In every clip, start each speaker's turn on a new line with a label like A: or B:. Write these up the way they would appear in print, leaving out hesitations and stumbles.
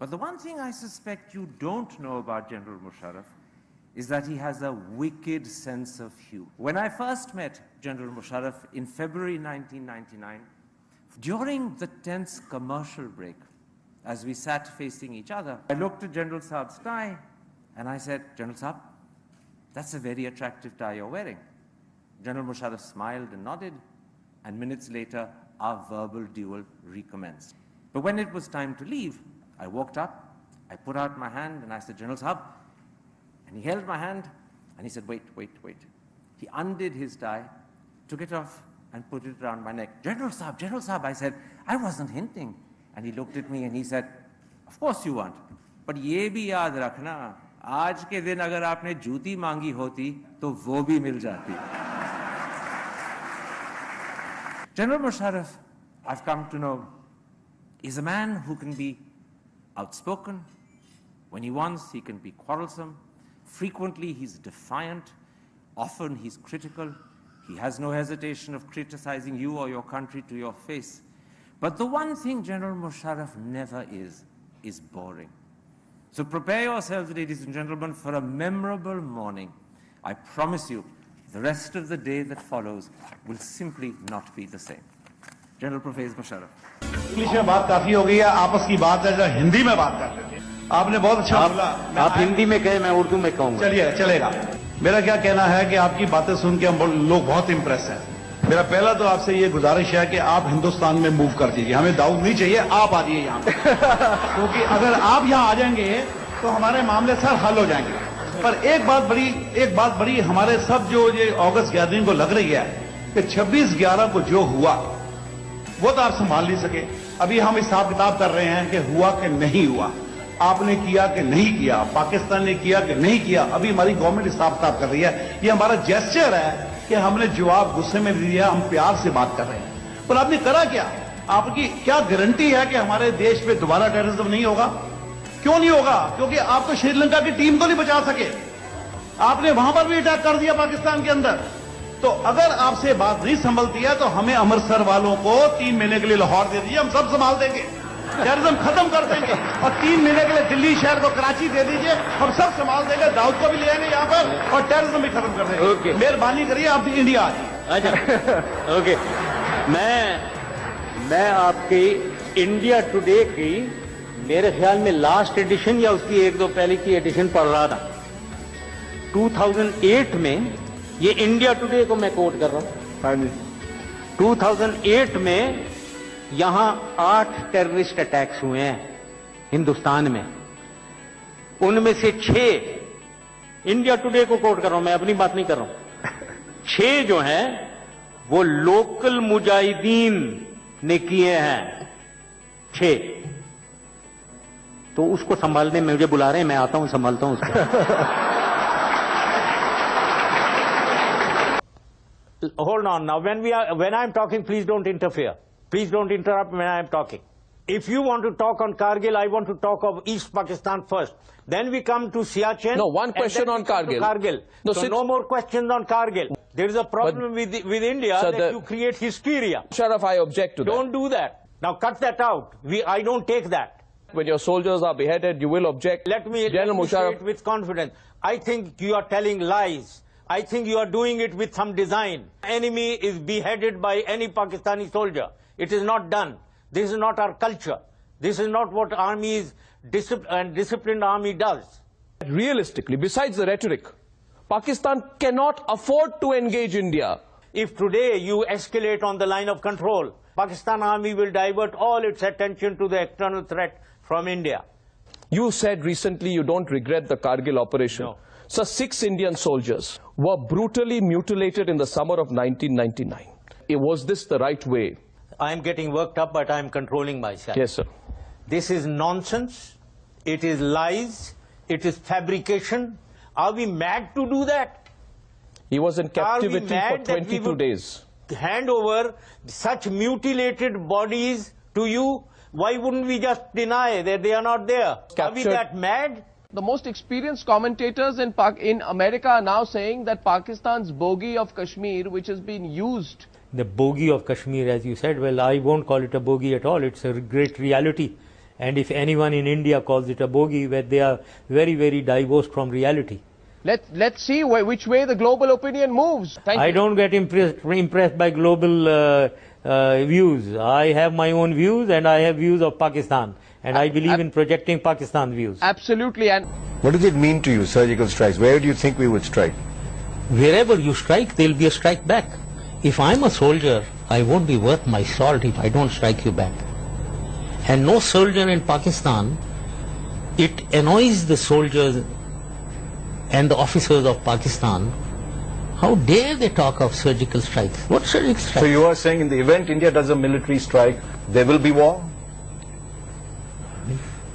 A: But the one thing I suspect you don't know about General Musharraf is that he has a wicked sense of humor. When I first met General Musharraf in February 1999, during the tense commercial break, as we sat facing each other, I looked at General Saab's tie and I said, General Saab, that's a very attractive tie you're wearing. General Musharraf smiled and nodded, and minutes later, our verbal duel recommenced. But when it was time to leave, I walked up, I put out my hand and I said, General Saab, and he held my hand and he said, wait, wait, wait. He undid his tie, took it off and put it around my neck. General Saab, I said, I wasn't hinting. And he looked at me and he said, of course you want. But ye bhi yaad rakhna, aaj ke din agar aapne jooty maangi hoti, to wo bhi mil jati. General Musharraf, I've come to know, is a man who can be outspoken. When he wants, he can be quarrelsome. Frequently, he's defiant. Often, he's critical. He has no hesitation of criticizing you or your country to your face. But the one thing General Musharraf never is boring. So prepare yourselves, ladies and gentlemen, for a memorable morning. I promise you, the rest of the day that follows will simply not be the same. General Pervez Musharraf.
B: English में बात काफी हो गई है, आपस की बात है, हिंदी में बात कर लेते हैं। आपने बहुत अच्छा बोला।
C: आप हिंदी में कहे, मैं उर्दू में कहूंगा।
B: चलिए, चलेगा। मेरा क्या कहना है कि आपकी बातें सुन के हम लोग बहुत इंप्रेस हैं। मेरा पहला तो आपसे ये गुजारिश है कि आप हिंदुस्तान में मूव कर दीजिए। हमें दाऊद नहीं चाहिए, आप आ जाइए यहाँ पे। क्योंकि अगर आप यहाँ आ जाएंगे तो हमारे मामले सर हल हो जाएंगे। पर एक बात बड़ी हमारे सब जो ये अगस्त गैदरिंग को लग रही है कि 26/11 को जो हुआ वो तो आप संभाल नहीं सके। अभी हम हिसाब किताब कर रहे हैं कि हुआ कि नहीं हुआ, आपने किया कि नहीं किया, पाकिस्तान ने किया कि नहीं किया। अभी हमारी गवर्नमेंट हिसाब किताब कर रही है। ये हमारा जेस्चर है कि हमने जवाब गुस्से में दिया, हम प्यार से बात कर रहे हैं। पर आपने करा क्या? आपकी क्या गारंटी है कि हमारे देश में दोबारा टेररिज्म नहीं होगा? क्यों नहीं होगा? क्योंकि आप तो श्रीलंका की टीम को नहीं बचा सके। आपने वहां पर भी अटैक कर दिया पाकिस्तान के अंदर। तो अगर आपसे बात नहीं संभलती है तो हमें अमृतसर वालों को 3 महीने के लिए लाहौर दे दीजिए, हम सब संभाल देंगे, टेररिज्म खत्म कर देंगे। और 3 महीने के लिए दिल्ली शहर को कराची दे दीजिए, हम सब संभाल देंगे, दाऊद को भी ले आएंगे यहाँ पर और टेररिज्म भी खत्म कर देंगे। मेहरबानी करिए, आप इंडिया आ जाइए।
C: अच्छा, ओके। मैं आपकी इंडिया टुडे की मेरे ख्याल में लास्ट एडिशन या उसकी 1-2 पहले की एडिशन पढ़ रहा था। 2008 में, ये इंडिया टुडे को मैं कोट कर रहा हूं। हाँ जी। 2008 में यहां 8 टेररिस्ट अटैक्स हुए हैं हिंदुस्तान में। उनमें से 6, इंडिया टुडे को कोट कर रहा हूं, मैं अपनी बात नहीं कर रहा हूं। 6 जो हैं वो लोकल मुजाहिदीन ने किए हैं। 6। तो उसको संभालने में मुझे बुला रहे हैं, मैं आता हूं, संभालता हूं उसको। Hold on now. When I'm talking, please don't interfere. Please don't interrupt when I'm talking. If you want to talk on Kargil, I want to talk of East Pakistan first. Then we come to Siachen.
D: No, one question on Kargil.
C: No, so no more questions on Kargil. There is a problem with India that you create hysteria.
D: Musharraf, I object to that.
C: Don't do that. Now cut that out. I don't take that.
D: When your soldiers are beheaded, you will object.
C: Let me say it with confidence. I think you are telling lies. I think you are doing it with some design. Enemy is beheaded by any Pakistani soldier. It is not done. This is not our culture. This is not what disciplined army does.
D: Realistically, besides the rhetoric, Pakistan cannot afford to engage India.
C: If today you escalate on the line of control, Pakistan army will divert all its attention to the external threat from India.
D: You said recently you don't regret the Kargil operation.
C: No.
D: So 6 Indian soldiers were brutally mutilated in the summer of 1999. Was this the right way?
C: I am getting worked up, but I am controlling myself.
D: Yes, sir.
C: This is nonsense. It is lies. It is fabrication. Are we mad to do that?
D: He was in captivity for 22 days.
C: Hand over such mutilated bodies to you? Why wouldn't we just deny that they are not there? Are we that mad?
E: The most experienced commentators in America are now saying that Pakistan's bogey of Kashmir, which has been used.
C: The bogey of Kashmir, as you said, well, I won't call it a bogey at all. It's a great reality.
F: And if anyone in India calls it a bogey, where they are very, very divorced from reality.
E: Let's see which way the global opinion moves. Thank you.
F: I don't get impressed by global views. I have my own views, and I have views of Pakistan. And I believe in projecting Pakistan views.
E: Absolutely. And
G: What does it mean to you, surgical strikes? Where do you think we would strike?
F: Wherever you strike, there will be a strike back. If I'm a soldier, I won't be worth my salt if I don't strike you back. And no soldier in Pakistan, it annoys the soldiers and the officers of Pakistan. How dare they talk of surgical strikes? What surgical strikes?
G: So you are saying in the event India does a military strike, there will be war?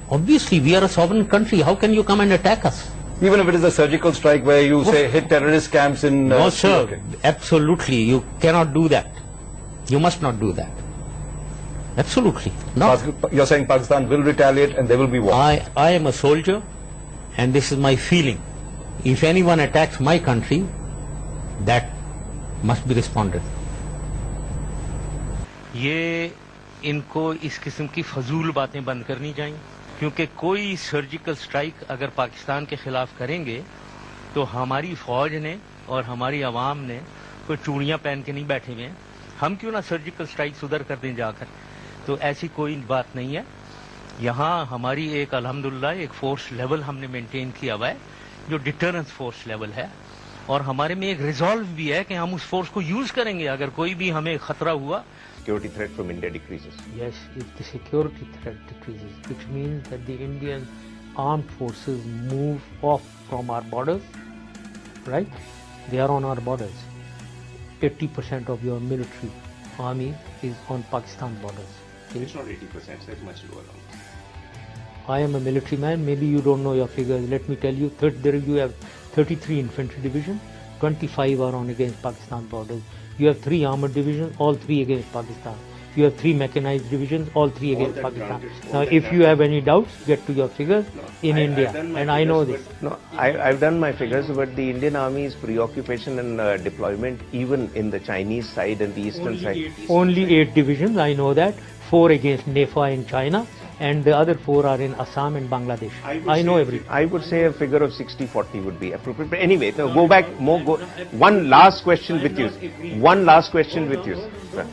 F: Obviously, we are a sovereign country. How can you come and attack us?
G: Even if it is a surgical strike where you say hit terrorist camps in...
F: No, sir.
G: Okay.
F: Absolutely. You cannot do that. You must not do that. Absolutely. No.
G: You're saying Pakistan will retaliate and there will be war?
F: I am a soldier, and this is my feeling. If anyone attacks my country, that must be responded.
C: ये इनको इस किस्म की फजूल बातें बंद करनी चाहिए, क्योंकि कोई सर्जिकल स्ट्राइक अगर पाकिस्तान के खिलाफ करेंगे तो हमारी फौज ने और हमारी आवाम ने कोई चूड़ियां पहन के नहीं बैठे हुए हैं. हम क्यों ना सर्जिकल स्ट्राइक उधर कर दें जाकर. तो ऐसी कोई बात नहीं है. यहाँ हमारी एक अल्हम्दुलिल्लाह एक फोर्स लेवल हमने मेंटेन किया हुआ है जो डिटरेंस फोर्स लेवल है, और हमारे में एक रिजॉल्व भी है कि हम उस फोर्स को यूज करेंगे अगर कोई भी हमें खतरा हुआ.
G: Security threat from India decreases.
F: Yes, if the security threat decreases, which means that the Indian armed forces move off from our borders, right? They are on our borders. 80% of your military army is on Pakistan borders.
A: It's not 80%, it's much lower.
F: I am a military man, maybe you don't know your figures. Let me tell you, you have 33 infantry divisions, 25 are on against Pakistan borders. You have 3 armored divisions, all 3 against Pakistan. You have 3 mechanized divisions, all 3 against Pakistan. Now, if you have any doubts, get to your figures in India, and I know this.
H: No, I've done my figures, but the Indian Army's preoccupation and deployment, even in the Chinese side and the eastern side.
F: Only 8 divisions, I know that. 4 against NEFA in China, and the other 4 are in Assam and Bangladesh. I know everything.
H: I would say a figure of 60-40 would be appropriate. But anyway, so go back, one last question with you. One last question with you. Sir.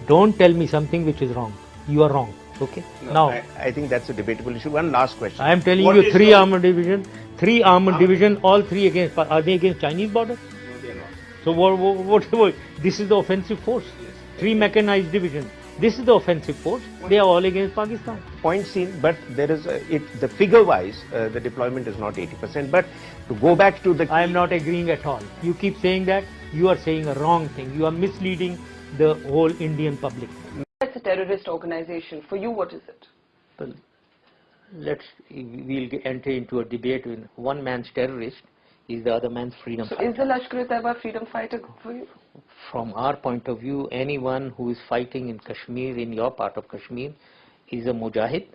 F: Don't tell me something which is wrong. You are wrong. Okay?
H: No,
F: now,
H: I think that's a debatable issue. One last question.
F: I am telling you 3 armored division, all 3 against, are they against Chinese border?
A: No, they are not.
F: So what, this is the offensive force. 3 mechanized divisions. This is the offensive force. They are all against Pakistan.
H: Point seen, but there is the figure-wise, the deployment is not 80%. But to go back to the,
F: I am not agreeing at all. You keep saying that. You are saying a wrong thing. You are misleading the whole Indian public.
I: It's a terrorist organization. For you, what is it?
F: Well, we'll enter into a debate when one man's terrorist is the other man's freedom
I: So
F: fighter.
I: is the Lashkar-e-Taiba freedom fighter for you?
F: From our point of view, anyone who is fighting in Kashmir, in your part of Kashmir, is a mujahid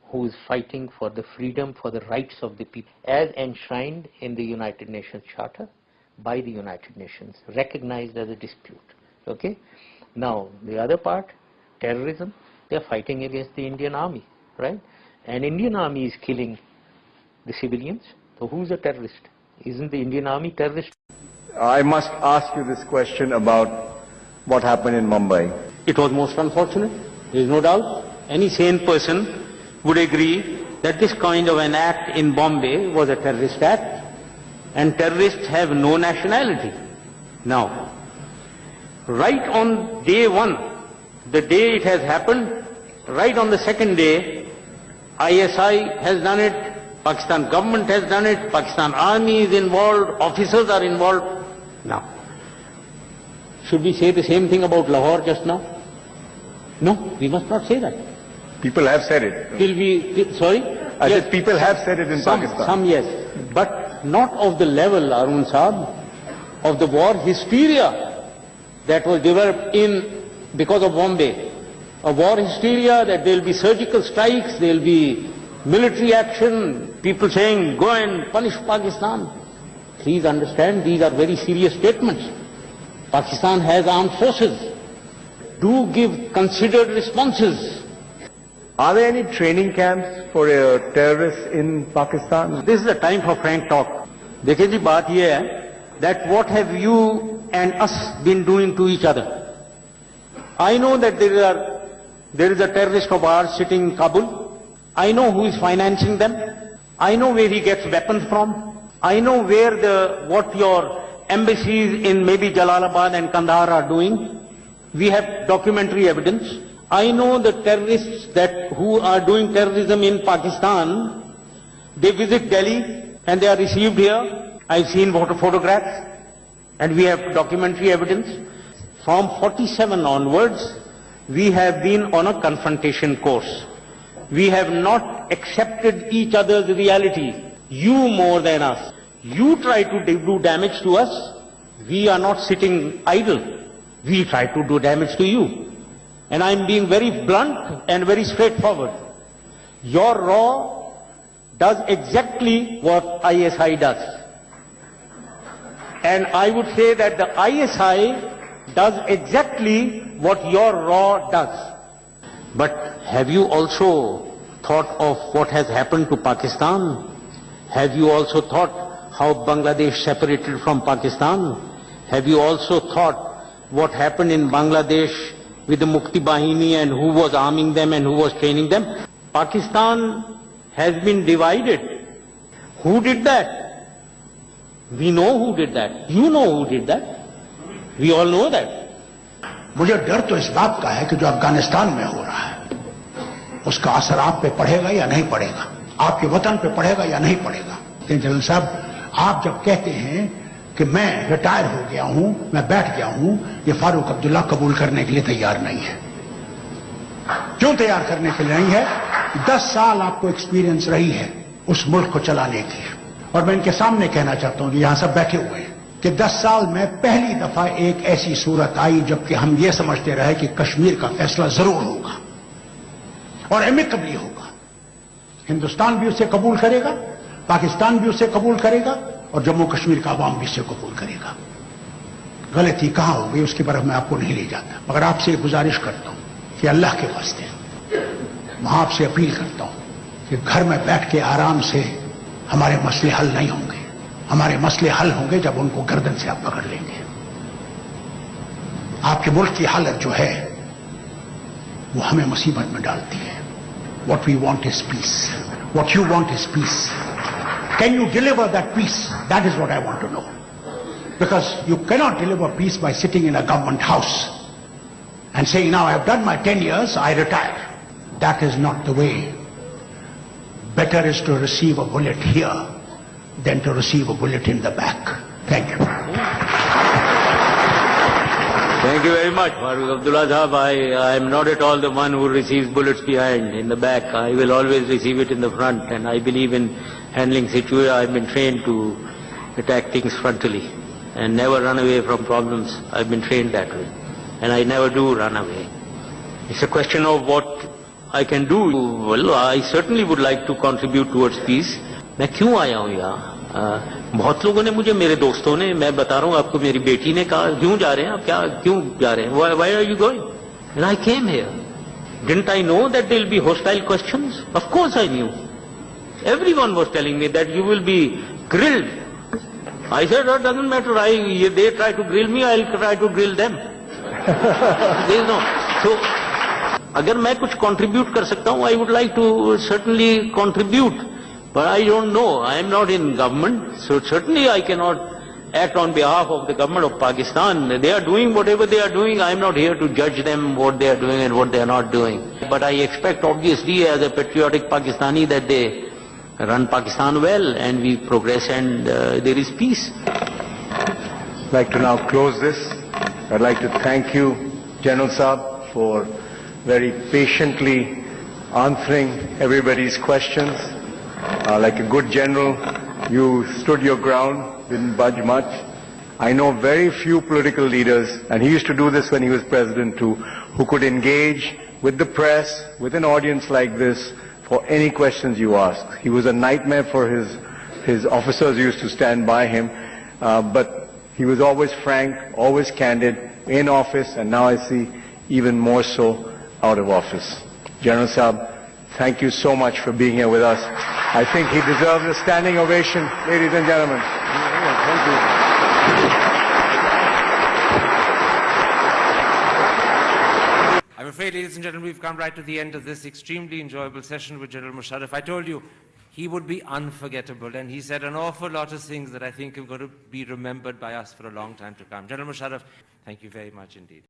F: who is fighting for the freedom, for the rights of the people, as enshrined in the United Nations Charter by the United Nations, recognized as a dispute. Okay? Now, the other part, terrorism, they are fighting against the Indian army, right? And Indian army is killing the civilians. So who's a terrorist? Isn't the Indian army terrorist?
G: I must ask you this question about what happened in Mumbai.
C: It was most unfortunate. There is no doubt. Any sane person would agree that this kind of an act in Bombay was a terrorist act, and terrorists have no nationality. Now, right on day 1, the day it has happened, right on the second day, ISI has done it, Pakistan government has done it, Pakistan army is involved, officers are involved. Now, should we say the same thing about Lahore just now? No, we must not say that.
G: People have said it.
C: Sorry?
G: I said people have said it in Pakistan.
C: Some yes, but not of the level, Arun Saab, of the war hysteria that was developed because of Bombay. A war hysteria that there will be surgical strikes, there will be military action, people saying go and punish Pakistan. Please understand, these are very serious statements. Pakistan has armed forces. Do give considered responses.
G: Are there any training camps for terrorists in Pakistan?
C: This is the time for frank talk. देखिए जी बात ये है that what have you and us been doing to each other? I know that there is a terrorist of ours sitting in Kabul. I know who is financing them. I know where he gets weapons from. I know what your embassies in maybe Jalalabad and Kandahar are doing. We have documentary evidence. I know the terrorists who are doing terrorism in Pakistan, they visit Delhi and they are received here. I've seen photographs and we have documentary evidence. From 47 onwards, we have been on a confrontation course. We have not accepted each other's reality. You more than us. You try to do damage to us. We are not sitting idle. We try to do damage to you. And I'm being very blunt and very straightforward. Your RAW does exactly what ISI does. And I would say that the ISI does exactly what your RAW does. But have you also thought of what has happened to Pakistan? Have you also thought how Bangladesh separated from Pakistan? Have you also thought what happened in Bangladesh with the Mukti Bahini and who was arming them and who was training them? Pakistan has been divided. Who did that? We know who did that. You know who did that. We all know that.
B: मुझे डर तो इस बात का है कि जो अफगानिस्तान में हो रहा है उसका असर आप पे पड़ेगा या नहीं पड़ेगा, आपके वतन पे पड़ेगा या नहीं पड़ेगा। जनरल साहब, आप जब कहते हैं कि मैं रिटायर हो गया हूं, मैं बैठ गया हूं, ये फारूक अब्दुल्ला कबूल करने के लिए तैयार नहीं है। क्यों तैयार करने के लिए नहीं है? 10 साल आपको एक्सपीरियंस रही है उस मुल्क को चलाने की। और मैं इनके सामने कहना चाहता हूं कि यहां सब बैठे हुए हैं कि 10 साल में पहली दफा एक ऐसी सूरत आई जबकि हम ये समझते रहे कि कश्मीर का फैसला जरूर होगा और एमिकबली होगा। हिंदुस्तान भी उसे कबूल करेगा, पाकिस्तान भी उसे कबूल करेगा और जम्मू कश्मीर का अवाम भी उसे कबूल करेगा। गलती कहां हो गई उसकी तरफ मैं आपको नहीं ले जाता, मगर आपसे गुजारिश करता हूं कि अल्लाह के वास्ते मैं आपसे अपील करता हूं कि घर में बैठ के आराम से हमारे मसले हल नहीं होंगे। हमारे मसले हल होंगे जब उनको गर्दन से आप पकड़ लेंगे। आपके मुल्क की हालत जो है वो हमें मुसीबत में डालती है। What we want is peace. What you want is peace. Can you deliver that peace? That is what I want to know. Because you cannot deliver peace by sitting in a government house and saying, now I have done my 10 years, I retire. That is not the way. Better is to receive a bullet here than to receive a bullet in the back. Thank you.
C: Thank you very much, Farooq Abdullah Sahab. I am not at all the one who receives bullets behind, in the back. I will always receive it in the front, and I believe in handling situations. I have been trained to attack things frontally and never run away from problems. I have been trained that way, and I never do run away. It's a question of what I can do. Well, I certainly would like to contribute towards peace. मैं क्यों आया हूँ यहाँ? बहुत लोगों ने मुझे, मेरे दोस्तों ने, मैं बता रहा हूँ आपको, मेरी बेटी ने कहा क्यों जा रहे हैं आप, क्या क्यों जा रहे हैं, why are you going? And I came here. Didn't I know that there will be hostile questions? Of course I knew. Everyone was telling me that you will be grilled. I said, that doesn't matter. They try to grill me, I'll try to grill them. There is no. So, अगर मैं कुछ contribute कर सकता हूँ, I would like to certainly contribute. But I don't know. I am not in government, so certainly I cannot act on behalf of the government of Pakistan. They are doing whatever they are doing. I am not here to judge them what they are doing and what they are not doing. But I expect, obviously, as a patriotic Pakistani, that they run Pakistan well and we progress and there is peace.
G: I'd like to now close this. I'd like to thank you, General Saab, for very patiently answering everybody's questions. Like a good general, you stood your ground, didn't budge much. I know very few political leaders, and he used to do this when he was president too, who could engage with the press, with an audience like this, for any questions you asked. He was a nightmare for his officers who used to stand by him, but he was always frank, always candid, in office, and now I see even more so out of office. General Saab, thank you so much for being here with us. I think he deserves a standing ovation, ladies and gentlemen. Thank you.
A: I'm afraid, ladies and gentlemen, we've come right to the end of this extremely enjoyable session with General Musharraf. I told you he would be unforgettable, and he said an awful lot of things that I think are going to be remembered by us for a long time to come. General Musharraf, thank you very much indeed.